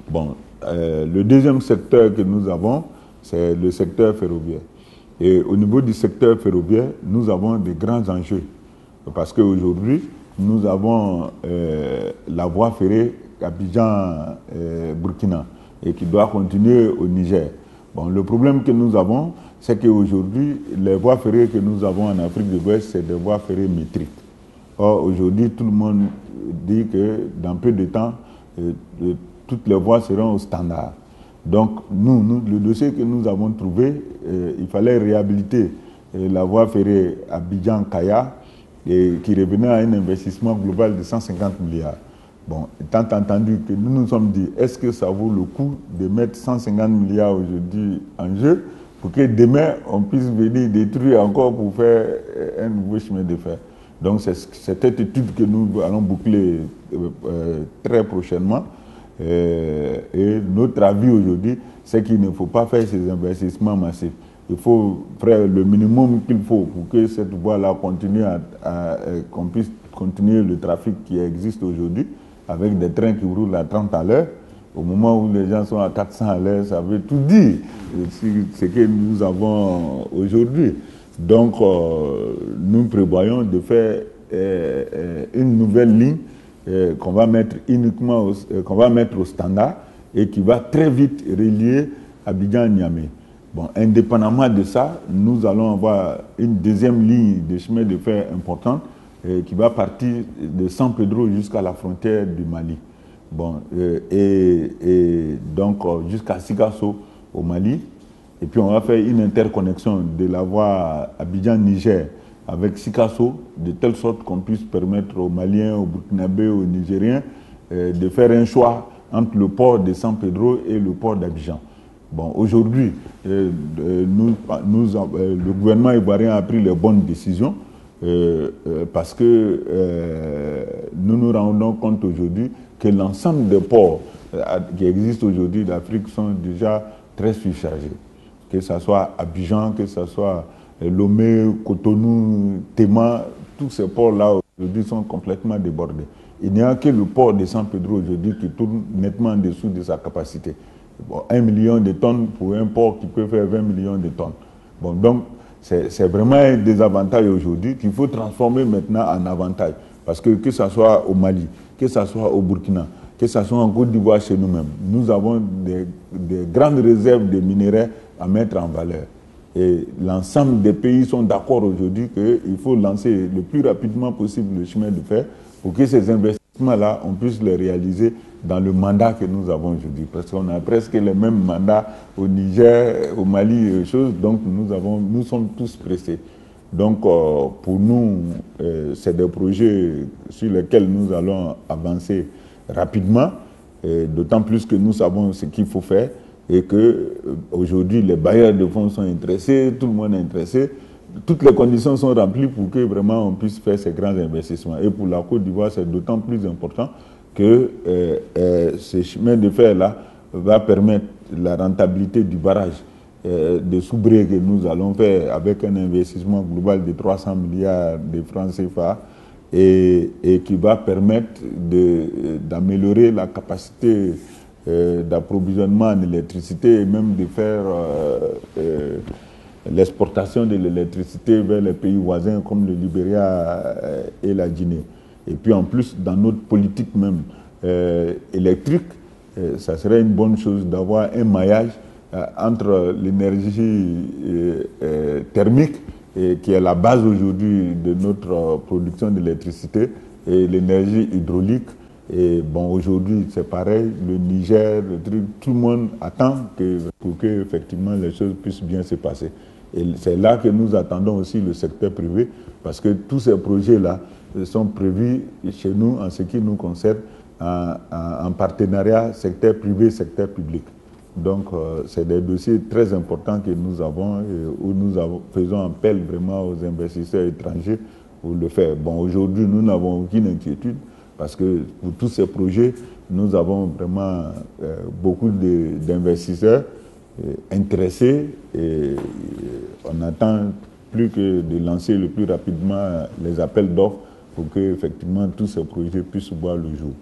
Bon, le deuxième secteur que nous avons, c'est le secteur ferroviaire. Et au niveau du secteur ferroviaire, nous avons des grands enjeux. Parce qu'aujourd'hui, nous avons la voie ferrée Abidjan-Burkina et qui doit continuer au Niger. Bon, le problème que nous avons, c'est qu'aujourd'hui, les voies ferrées que nous avons en Afrique de l'Ouest, c'est des voies ferrées métriques. Or, aujourd'hui, tout le monde dit que dans peu de temps, toutes les voies seront au standard. Donc, le dossier que nous avons trouvé, il fallait réhabiliter la voie ferrée Abidjan-Kaya qui revenait à un investissement global de 150 milliards. Bon, étant entendu que nous nous sommes dit, est-ce que ça vaut le coup de mettre 150 milliards aujourd'hui en jeu pour que demain, on puisse venir détruire encore pour faire un nouveau chemin de fer. Donc, c'est cette étude que nous allons boucler très prochainement. Et notre avis aujourd'hui, c'est qu'il ne faut pas faire ces investissements massifs. Il faut faire le minimum qu'il faut pour que cette voie-là continue qu'on puisse continuer le trafic qui existe aujourd'hui avec des trains qui roulent à 30 à l'heure. Au moment où les gens sont à 400 à l'heure, ça veut tout dire, ce que nous avons aujourd'hui. Donc, nous prévoyons de faire une nouvelle ligne qu'on va mettre uniquement qu'on va mettre au standard et qui va très vite relier Abidjan-Niamey. Bon, indépendamment de ça, nous allons avoir une deuxième ligne de chemin de fer importante qui va partir de San Pedro jusqu'à la frontière du Mali. Bon, et donc jusqu'à Sikasso au Mali. Et puis on va faire une interconnexion de la voie Abidjan-Niger avec Sikasso, de telle sorte qu'on puisse permettre aux Maliens, aux Burkinabés, aux Nigériens de faire un choix entre le port de San Pedro et le port d'Abidjan. Bon, aujourd'hui, le gouvernement ivoirien a pris les bonnes décisions parce que nous nous rendons compte aujourd'hui que l'ensemble des ports qui existent aujourd'hui d'Afrique sont déjà très surchargés. Que ce soit Abidjan, que ce soit Lomé, Cotonou, Tema, tous ces ports-là aujourd'hui sont complètement débordés. Il n'y a que le port de San Pedro aujourd'hui qui tourne nettement en dessous de sa capacité. Bon, 1 million de tonnes pour un port qui peut faire 20 millions de tonnes. Bon, donc, c'est vraiment un désavantage aujourd'hui qu'il faut transformer maintenant en avantage. Parce que ce soit au Mali, que ce soit au Burkina, que ce soit en Côte d'Ivoire chez nous-mêmes, nous avons des grandes réserves de minerais à mettre en valeur. Et l'ensemble des pays sont d'accord aujourd'hui qu'il faut lancer le plus rapidement possible le chemin de fer pour que ces investissements-là, on puisse les réaliser dans le mandat que nous avons aujourd'hui. Parce qu'on a presque les mêmes mandats au Niger, au Mali et choses, donc nous sommes tous pressés. Donc pour nous, c'est des projets sur lesquels nous allons avancer rapidement, d'autant plus que nous savons ce qu'il faut faire et qu'aujourd'hui les bailleurs de fonds sont intéressés, tout le monde est intéressé. Toutes les conditions sont remplies pour que vraiment on puisse faire ces grands investissements. Et pour la Côte d'Ivoire, c'est d'autant plus important que ce chemin de fer-là va permettre la rentabilité du barrage de Soubré que nous allons faire avec un investissement global de 300 milliards de francs CFA et qui va permettre d'améliorer la capacité d'approvisionnement en électricité et même de faire l'exportation de l'électricité vers les pays voisins comme le Libéria et la Guinée. Et puis en plus, dans notre politique même électrique, ça serait une bonne chose d'avoir un maillage entre l'énergie thermique, qui est la base aujourd'hui de notre production d'électricité, et l'énergie hydraulique. Et bon, aujourd'hui, c'est pareil, le Niger, tout le monde attend pour que effectivement les choses puissent bien se passer. Et c'est là que nous attendons aussi le secteur privé, parce que tous ces projets-là sont prévus chez nous, en ce qui nous concerne, en partenariat secteur privé, secteur public. Donc, c'est des dossiers très importants que nous avons, où nous faisons appel vraiment aux investisseurs étrangers pour le faire. Bon, aujourd'hui, nous n'avons aucune inquiétude, parce que pour tous ces projets, nous avons vraiment beaucoup d'investisseurs intéressés et on n'attend plus que de lancer le plus rapidement les appels d'offres pour que effectivement tous ces projets puissent voir le jour.